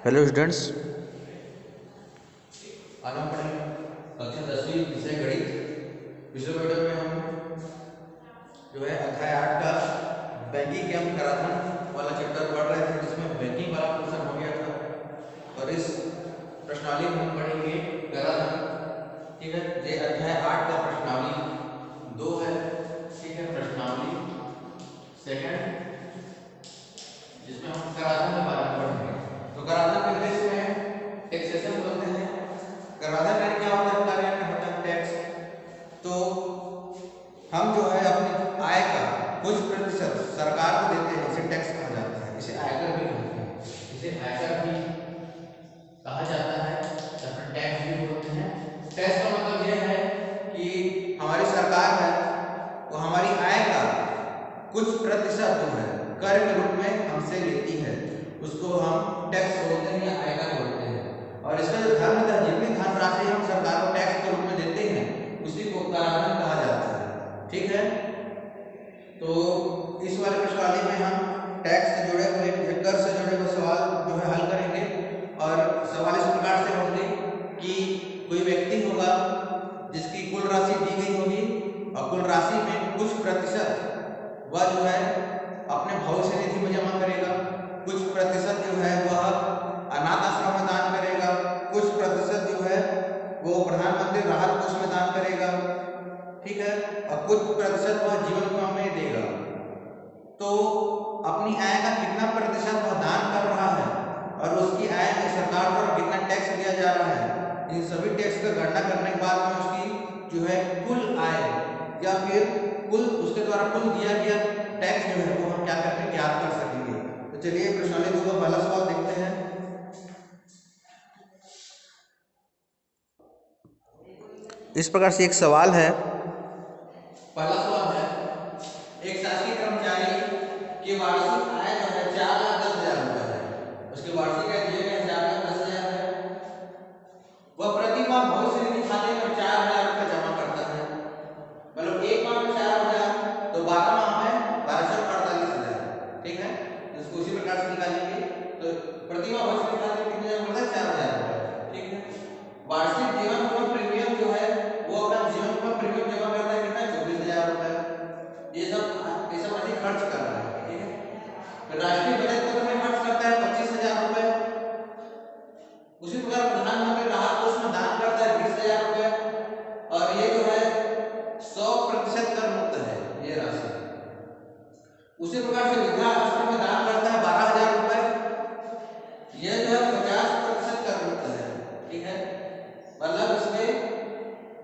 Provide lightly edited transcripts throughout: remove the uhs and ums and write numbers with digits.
Hello students, आज हम पढ़ेंगे कक्षा 10वीं विषय गणित। पिछले वीडियो में हम जो है अध्याय 8 का बैंकिंग एवं कराधान वाला चैप्टर पढ़ रहे थे, जिसमें बैंकिंग वाला पोर्शन हो गया था। और इस प्रश्नावली में हम पढ़ेंगे कराधान। ठीक है, ये अध्याय 8 का प्रश्नावली 2 है। ठीक है, प्रश्नावली सेकंड, जिसमें हम कराधान के बारे में पढ़ेंगे। तो कराधान के इंग्लिश में टैक्सेशन बोलते हैं। कराधान यानी क्या होता है? कार्य यानी होता है टैक्स। तो हम जो है अपनी आय का कुछ प्रतिशत सरकार को देते हैं, इसे टैक्स कहा जाता है। इसे आयकर भी कहते हैं, इसे आयकर भी कहा जाता है या फिर टैक्स भी बोलते हैं। टैक्स का मतलब यह है कि हमारी सरकार है वो हमारी आय का कुछ प्रतिशत जो है कर के रूप में हमसे लेती है, उसको हम टैक्स बोलते हैं या आयकर बोलते हैं। और इसका जो धन है, जितनी धनराशि हम सरकार को टैक्स के रूप में देते हैं उसी को कराधान कहा जाता है। ठीक है, तो इस वाले प्रश्नावली में हम टैक्स से जुड़े हुए, कर से जुड़े हुए सवाल जो है हल करेंगे। और सवाल इस प्रकार से होंगे कि कोई व्यक्ति होगा जिसकी कुल राशि दी गई होगी और कुल राशि में कुछ प्रतिशत वह जो है अपने भविष्य निधि में जमा करेगा, कुछ प्रतिशत जो है वह अनाथ आश्रम में दान करेगा, कुछ प्रतिशत जो है वो प्रधानमंत्री राहत कोष में दान करेगा। ठीक है, और कुछ प्रतिशत वह जीवन बीमा में देगा। तो अपनी आय का कितना प्रतिशत वह दान कर रहा है और उसकी आय में सरकार द्वारा कितना टैक्स लिया जा रहा है, इन सभी टैक्स का गणना करने के बाद में उसकी जो है कुल आय या फिर कुल उसके द्वारा कुल दिया गया टैक्स जो है वो हम क्या करते हैं, ज्ञात कर सकेंगे। तो चलिए प्रश्नावली 2 का पहला सवाल देखते हैं। इस प्रकार से एक सवाल है। पहला सवाल है, एक शासकीय कर्मचारी की वार्षिक आय जो है 4,10,000 रुपए है। उसकी वार्षिक आय दिए गए 4,10,000 है। वह प्रति माह भविष्य निधि खाते में 4,000 रुपए जमा करता है। मतलब एक माह में 4,000 तो 12 माह में 12,48,000। ठीक है, इसको उसी प्रकार से निकालेंगे। तो प्रति माह भविष्य निधि खाते में कितने जमा करता है? 4,000 रुपए। ठीक है, वार्षिक जीवन बीमा प्रीमियम जो है वो अपना जीवन बीमा प्रीमियम जमा करता है कितना? 24,000 रुपए। ये सब अधिक खर्च कर रहा है। ठीक है, राष्ट्रीय बजट पत्र में खर्च करता है 25,000 रुपए। उसी प्रकार प्रधानमंत्री राहत कोष में दान करता है 20,000 रुपए। और ये जो है 100% कर मुक्त है ये राशि। उसी प्रकार से वृद्धा आश्रम में दान करता है 12,000 रुपए। ये जो है 50% कर मुक्त है। ठीक है, मतलब इसमें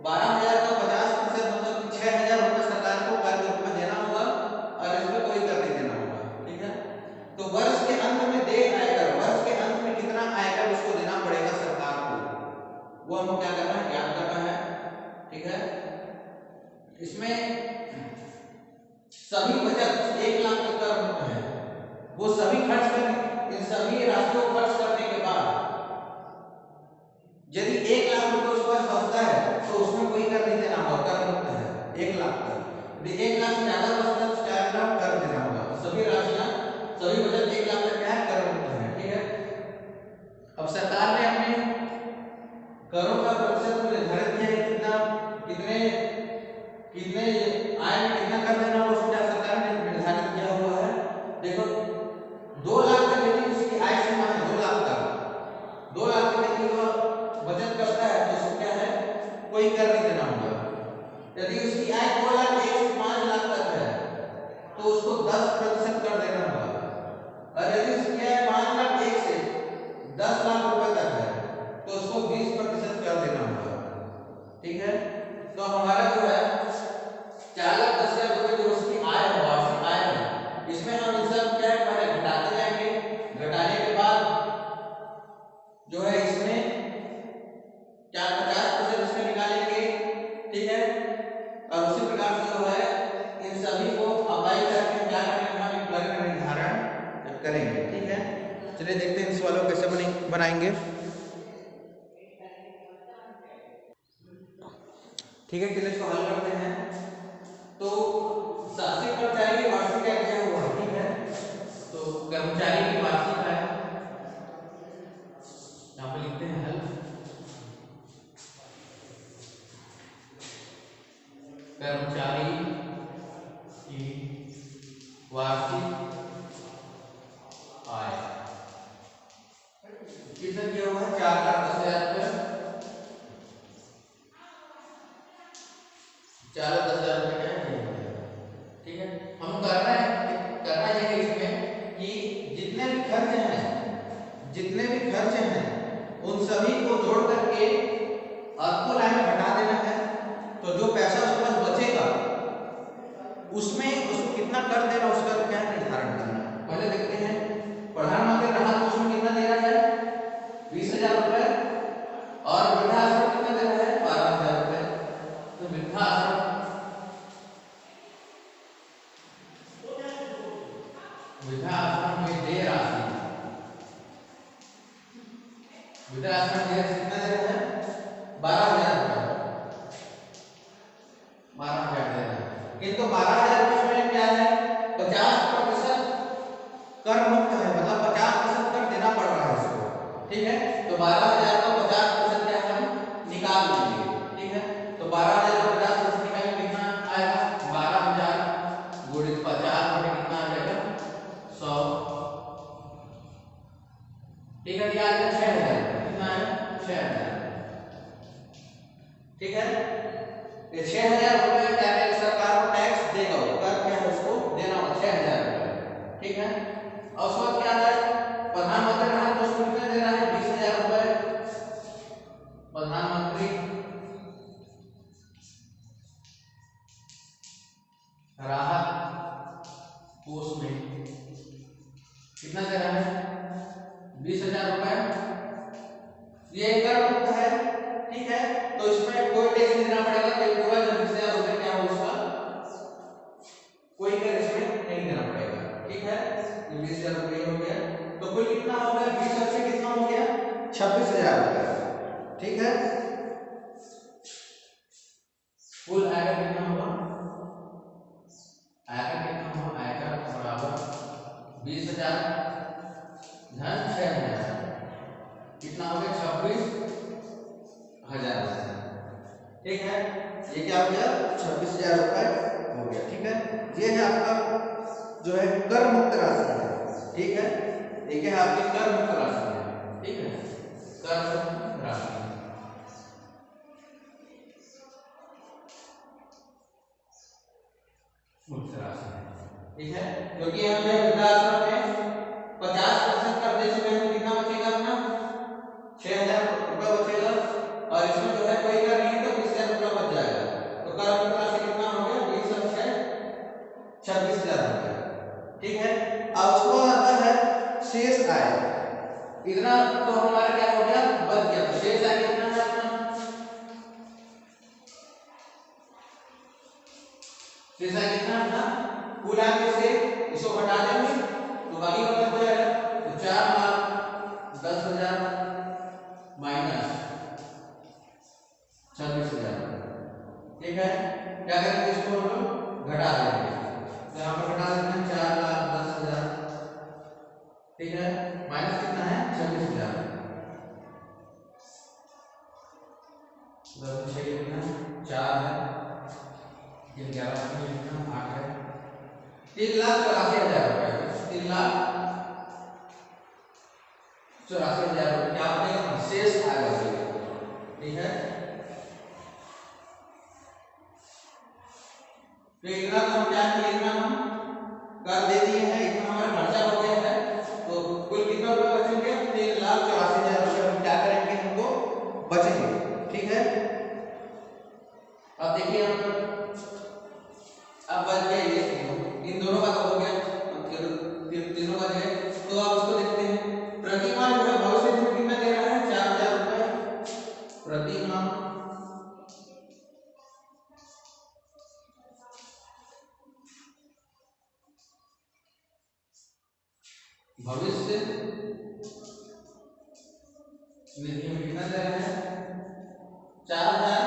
12,000 का 50% मतलब 6,000 रुपए सरकार को कर के रूप में देना होगा और इसमें कोई कर नहीं देना होगा। ठीक है, तो वर्ष के अंत में दे आयकर, वर्ष के अंत में कितना आयकर उसको देना पड़ेगा सरकार को, वो हमको क्या करना है, ज्ञात करना है। ठीक है, इसमें सभी बचत 1 लाख तक का मुक्त है। वो सभी खर्च कर, इन सभी राशियों को खर्च करने के बाद यदि 1 लाख रुपए उसके पास बचता है तो उसमें कोई कर नहीं देना होगा, कर मुक्त है 1 लाख तक। यदि 1 लाख से ज्यादा बचता है तो क्या करना, कर देना होगा। सभी राशियां, सभी बचत 1 लाख तक क्या है, कर मुक्त है। ठीक है, अब सरकार ने अपने करों का प्रतिशत निर्धारित किया है, कितना कितने कितने आय में कितना कर देना होगा, उसको सरकार ने निर्धारित किया हुआ है। देखो 2 लाख तक यदि उसकी आय सीमा है 2 लाख तक, 2 लाख तक यदि वो बचत करता है तो उसको क्या है, कोई कर नहीं देना होगा। यदि उसकी आय 2 लाख 1 से 5 लाख तक है तो उसको 10% कर देना होगा। और यदि उसकी आय 5 लाख 1 से 10 लाख रुपए तक है तो उसको 20% कर देना होगा। ठीक है, तो हमारा जो है 4,10,000 रुपए जो उसकी आय है, वार्षिक आय है, इसमें हम इन सब क्या है, पहले घटाते जाएंगे। घटाने के बाद जो है इसमें क्या 50% इसमें निकालेंगे। ठीक है, और उसी प्रकार से जो है इन सभी को अप्लाई करके क्या करेंगे, हम एक वर्ग निर्धारण करेंगे। ठीक है, चलिए देखते हैं इन सवालों को कैसे बनाएंगे। ठीक है, चलिए इसको हल करते हैं। तो शासकीय कर्मचारी की वार्षिक आय क्या हुआ? ठीक है, तो कर्मचारी की वार्षिक आय कितना किया हुआ है 4,10,000 रुपये, 4,10,000 रुपये क्या है। ठीक है, हम करना ये है इसमें कि जितने भी खर्च हैं उन सभी को जोड़ करके आपको लाइन में घटा देना है। तो जो पैसा उसके पास बचेगा उसमें उसको कितना कर देना उसका क्या निर्धारण करना है। पहले देखते हैं प्रधानमंत्री राहत कोष में कितना दे रहा है 20,000 रुपए और वृद्धाश्रम कितना दे रहा है 12,000 रुपए। तो वृद्धाश्रम में दे राशि वृद्धाश्रम कितना दे रहा है 12,000 रुपए, 12,000 दे रहा है। किंतु 12,000 रुपए में क्या है 50% कर मुक्त है, मतलब 50% कर देना पड़ रहा है उसको। ठीक है, तो 12,000 का 50% क्या है हम निकाल लेंगे। ठीक है, तो 12,000 का 50% निकालेंगे कितना आएगा 12,000 गुणित 50 बटे कितना आ जाएगा 100। ठीक है, दिया है 6,000 कितना है 6,000। ठीक है, ये 6,000 रुपए क्या है सरकार को टैक्स देगा, वो कर क्या है उसको देना होगा 6,000 रुपए। ठीक है, और उसके बाद क्या है प्रधानमंत्री राहत कोष कितना दे रहा है 20,000 रुपए। प्रधानमंत्री राहत कोष में कितना दे रहा है 20,000 रुपए। ये कर मुक्त है। ठीक है, तो इसमें कोई टैक्स नहीं देना पड़ेगा, कोई पूरा जो 20,000 रुपए क्या हो उसका कोई कर इसमें नहीं देना पड़ेगा। ठीक है, ये 20,000 रुपए हो गया। तो कुल कितना हो गया 20 से कितना हो गया 26,000 रुपए। ठीक है, कुल आयकर कितना होगा आयकर बराबर 20,000 धन 6,000 कितना हो गया 26,000। ठीक है, ये क्या हो गया 26,000 रुपए हो गया। ठीक है, ये है आपका जो है कर मुक्त राशि है। ठीक है, ये क्या है आपकी कर मुक्त राशि है। ठीक है, कर मुक्त राशि ठीक है, क्योंकि हम जो वृद्धाश्रम में 50% कर दे चुके हैं तो कितना बचेगा अपना 6,000 रुपए बचेगा, और इसमें जो है कोई कर नहीं है तो 20,000 रुपए बच जाएगा। तो कर मुक्त राशि कितना हो गया 20 और 6 26,000 रुपए। ठीक है, अब उसको आता है शेष आय। इतना तो हमारा क्या हो गया बच गया। तो शेष आय कितना है अपना शेष आय कितना अपना कुल आय में से इसको घटा देंगे तो बाकी का बच जाएगा। तो 4,10,000 माइनस 26,000। ठीक है, क्या करेंगे इसको हम लोग घटा देंगे। तो यहाँ पर घटा देते हैं 4,10,000। ठीक है, माइनस कितना है 26,000। 10 6 कितना 4 है, 11 कितना 8 है। 3,84,000 रुपए 3,84,000 रुपए क्या बनेगा शेष आय बचेगा। ठीक है, तो इतना तो हम क्या किए इतना हम कर दे दिए हैं, इतना हमारा खर्चा हो गया है। तो कुल कितना रुपए बचेंगे 3,84,000 रुपए हम क्या करेंगे हमको बचेंगे। ठीक है, अब देखिए हम अब बच गया ये इन दोनों का तो हो गया तीनों बच गए। तो अब इसको देखते हैं प्रति माह जो है भविष्य निधि कितना दे रहा है 4,000 रुपए प्रति माह। भविष्य निधि में कितना दे रहा है 4,000।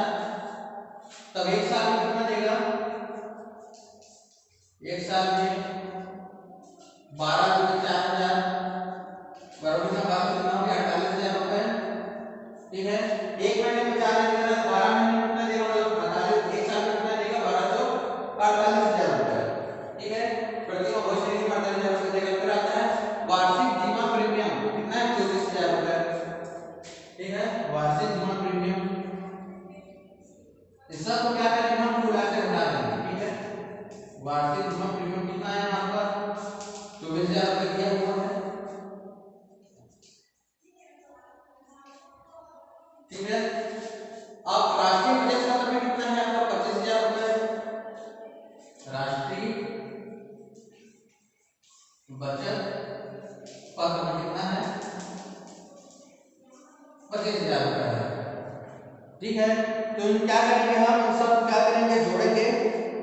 तब एक साल में कितना देगा एक साल में 12 गुणित 4,000 बराबर का बात कितना हो गया 48,000 रुपए। ठीक है, एक महीने में 4,000 दे रहा है, 12 महीने में कितना देगा 48, एक साल में कितना देगा 48,000 रुपए। ठीक है, प्रति माह भविष्य निधि 48,000 रुपए देगा। फिर आता है वार्षिक बीमा प्रीमियम कितना है 24,000 रुपए। ठीक है। अब राष्ट्रीय बचत पत्र में कितना है आपका 25,000 रुपए। राष्ट्रीय बचत पत्र में कितना है 25,000 रुपए है। ठीक है, तो इन क्या करेंगे हम इन सब क्या करेंगे जोड़ेंगे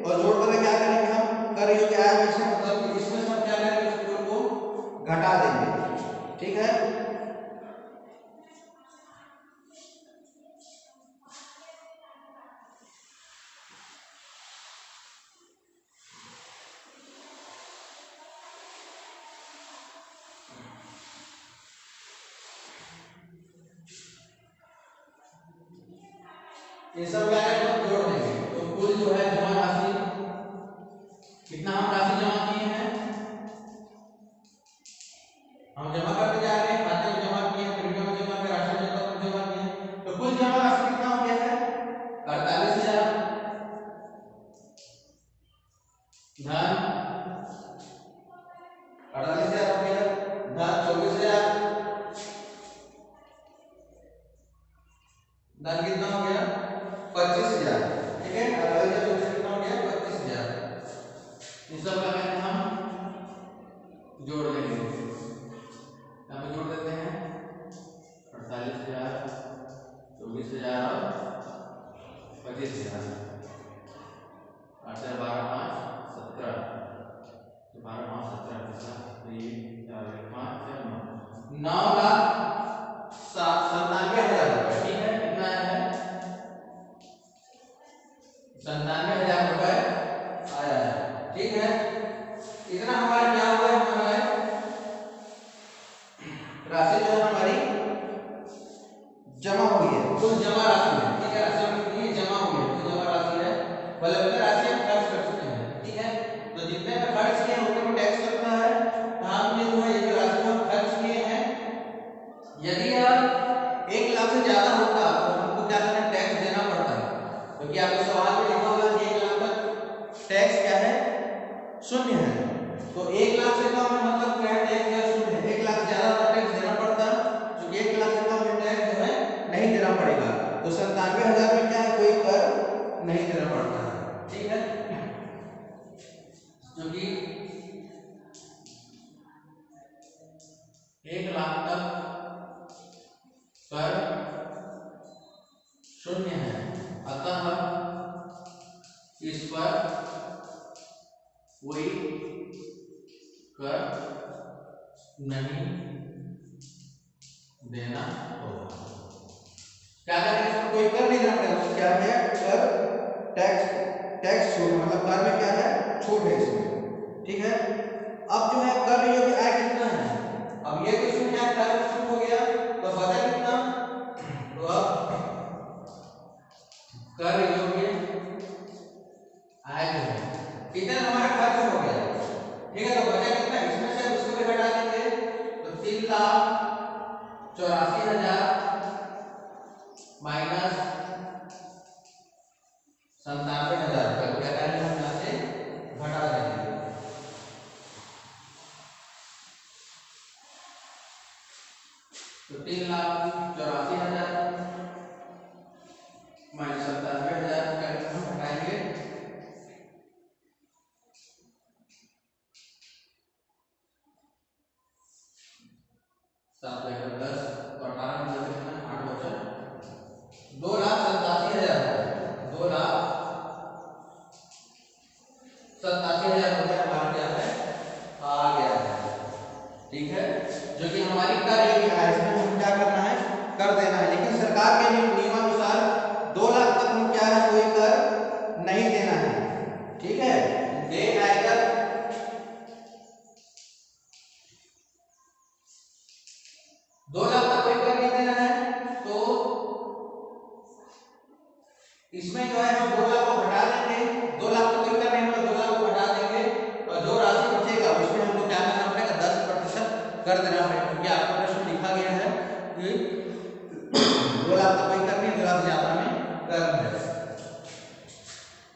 और जोड़ कर क्या करेंगे हम कर योग्य आय में से मतलब इसमें सब क्या करेंगे उस पूरे को घटा देंगे। ठीक है, ये सब क्या करेंगे हम जोड़ देंगे। तो कुल जो है जमा राशि कितना हम राशि जमा किए हैं, हम जमा करते जा रहे हैं, खाते में जमा किए, प्रीमियम जमा किए, राशि जमा किए। तो कुल जमा राशि कितना हो गया है 48,000 धन 48,000 हो गया धन 24,000 धन कितना हो गया 25,000। ठीक है, 48,000 से कितना हो गया 25,000। इन सब का कहते हैं हम जोड़ लेंगे। यहाँ पे जोड़ देते हैं 48,000 24,000 और 25,000। 8 से 12 5 17 12 5 17 3 4 5 6 9 97,000 रुपए। ठीक है, कितना है 97,000 रुपए आया है। ठीक है, इतना हमारा क्या हुआ है हमारा राशि जो है हमारी जमा हुई है, कुल जमा राशि है। ठीक है, राशि में कितनी जमा हुई है, कुल जमा राशि है मतलब उतना राशि हम खर्च कर चुके हैं। ठीक है, तो जितने पे खर्च किए उतने को टैक्स लगता है। तो हमने जो है ये जो राशि हम खर्च किए हैं यदि आप 1 लाख से ज्यादा होता तो हमको क्या करना टैक्स देना पड़ता है, क्योंकि आपके सवाल में लिखा होगा कि 1 लाख तक टैक्स क्या है शून्य है। तो 1 लाख से कम है मतलब क्या है टैक्स या शून्य है। 1 लाख ज्यादा तो टैक्स देना पड़ता है, जो 1 लाख से कम है टैक्स जो है नहीं देना पड़ेगा। तो 97,000 में क्या है कोई कर नहीं देना पड़ता है। ठीक है, क्योंकि 1 लाख तक कर शून्य है, अतः इस पर कोई कर नहीं देना होगा। क्या करेंगे इसमें कोई कर नहीं देना पड़ेगा, तो क्या है कर टैक्स छूट मतलब कर में क्या है छूट है इसमें। ठीक है, अब जो है कर योग्य आय कितना है, अब ये तो शून्य है कर छूट हो गया तो बचा कितना, तो अब कर योग्य आय जो है कितना हमारा खर्च हो गया। ठीक है, तो बचा कितना इसमें से उसको भी घटा देंगे तो 3,84,000 माइनस 97,000 रुपए को क्या करेंगे हम यहाँ से घटा देंगे। तो 3,84,000 माइनस 97,000 करके हम घटाएंगे। सात 10 तो 18 में कितना 8 बचा 2,87,000 2,87,000 रुपया हमारा क्या है आ गया है। ठीक है, जो कि हमारी कर योग्य आय इसमें हम क्या करना है कर देना है, लेकिन सरकार के नियमानुसार 2 लाख तक हम क्या है कोई कर नहीं देना है। ठीक है, दे आयकर 2 लाख तक कोई कर नहीं देना है। तो इसमें जो है हम 2 लाख को घटा देंगे, 2 लाख तो कोई कर नहीं होगा, 2 लाख को घटा देंगे और जो राशि बचेगा उसमें हमको क्या करना पड़ेगा 10% कर देना पड़ेगा, क्योंकि आपका प्रश्न लिखा गया है कि 2 लाख तो कोई कर नहीं, 2 लाख ज्यादा में कर है।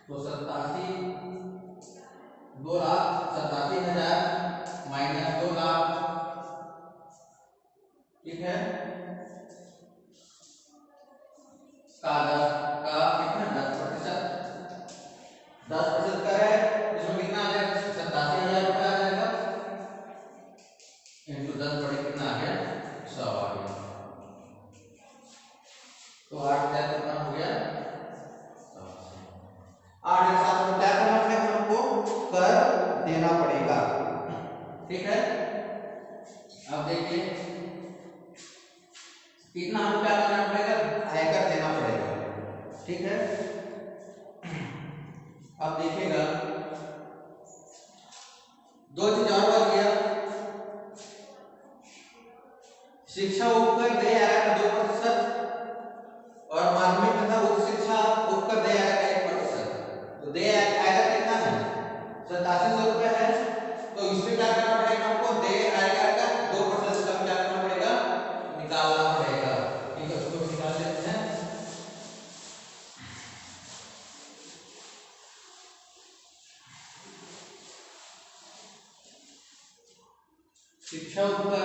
तो 2,87,000 माइनस 2 लाख। ठीक है, इतना हम क्या करना पड़ेगा, आयकर देना पड़ेगा। ठीक है, अब देखिएगा दो चीज और बच गया, शिक्षा उपकर देय आय का 2% और माध्यमिक तथा उच्च शिक्षा उपकर देय आय का 1%। तो देय आय का कितना है, 8700 रुपये है। तो इसमें क्या करना पड़ेगा आपको, देय आय का 2% का क्या करना पड़ेगा, निकालना पड़ेगा। ठीक है, उसको निकाल लेते हैं। शिक्षा उपकर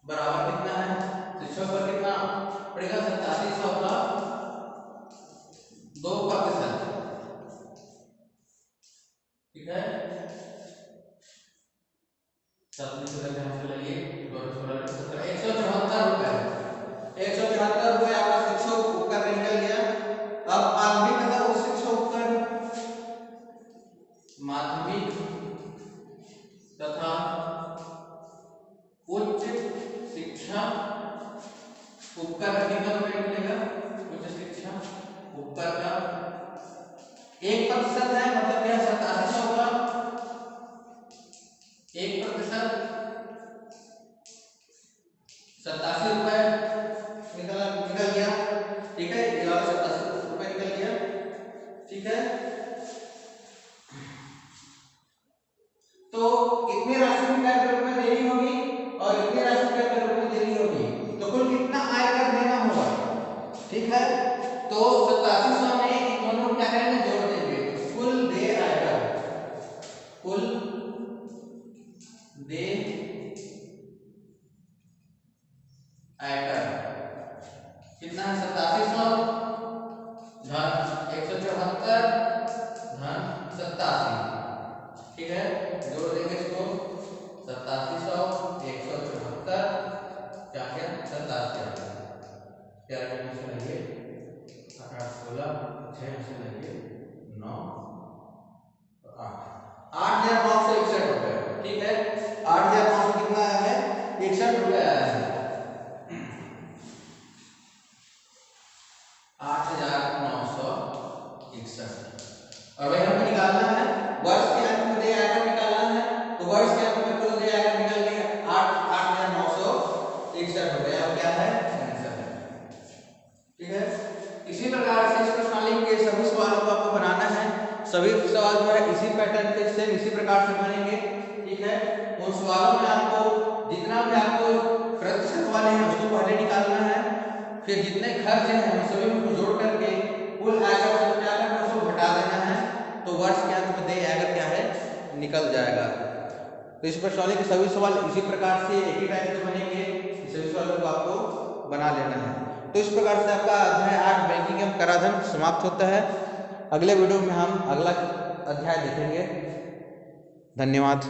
बराबर कितना है, शिक्षा पर कितना पड़ेगा, 8700 का 2%। ठीक है, 174 रुपए, 174 रुपए आपका शिक्षा उपकर निकल गया। अब माध्यमिक तथा उच्च शिक्षा उपकर, माध्यमिक तथा उच्च शिक्षा उपकर का कितना रुपये मिलेगा, उच्च शिक्षा उपकर का 1% है, मतलब क्या 8700 का 1%, 87 रुपए निकल गया। ठीक है, ये वाला 87 रुपए निकल गया। ठीक है, तो इतने राशि की कर के रूप में देनी होगी और इतने राशि की कर के रूप में देनी होगी, तो कुल कितना आयकर देना होगा। ठीक है, तो 8700 में इन दोनों को क्या करेंगे, जोड़ देंगे। कुल देय आयकर, कुल देय आयकर कितना है, 8700 धन 174 धन 87। ठीक है, जोड़ देंगे इसको, 8700 174 क्या क्या 87 13 से लगे 8 16 6 से लगे 9 8 8,961 रुपए। ठीक है, 8,900 कितना आया है, 61 रुपए आया है। 8,961। और भाई हमको निकालना है वर्ष के अंत में देय आयकर निकालना है। तो वर्ष के अंत में कुल देय आयकर निकल गया 8,961 रुपए। अब क्या है, आंसर है। ठीक है, इसी प्रकार से इस प्रश्नावली के सभी सवालों को आपको बनाना है। सभी सवाल जो है इसी पैटर्न के सेम इसी प्रकार से बनेंगे। ठीक है, उन सवालों में आपको जितना भी आपको प्रतिशत वाले हैं उसको पहले निकालना है, फिर जितने खर्च हैं उन सभी को जोड़ करके कुल आयकर को क्या करना है, उसको घटा देना है। तो वर्ष के अंत में देय आयकर क्या है, निकल जाएगा। तो इस प्रश्नावली के सभी सवाल इसी प्रकार से एक ही टाइप से बनेंगे। सभी सवालों को आपको बना लेना है। तो इस प्रकार से आपका अध्याय 8 बैंकिंग एवं कराधान समाप्त होता है। अगले वीडियो में हम अगला अध्याय देखेंगे। धन्यवाद।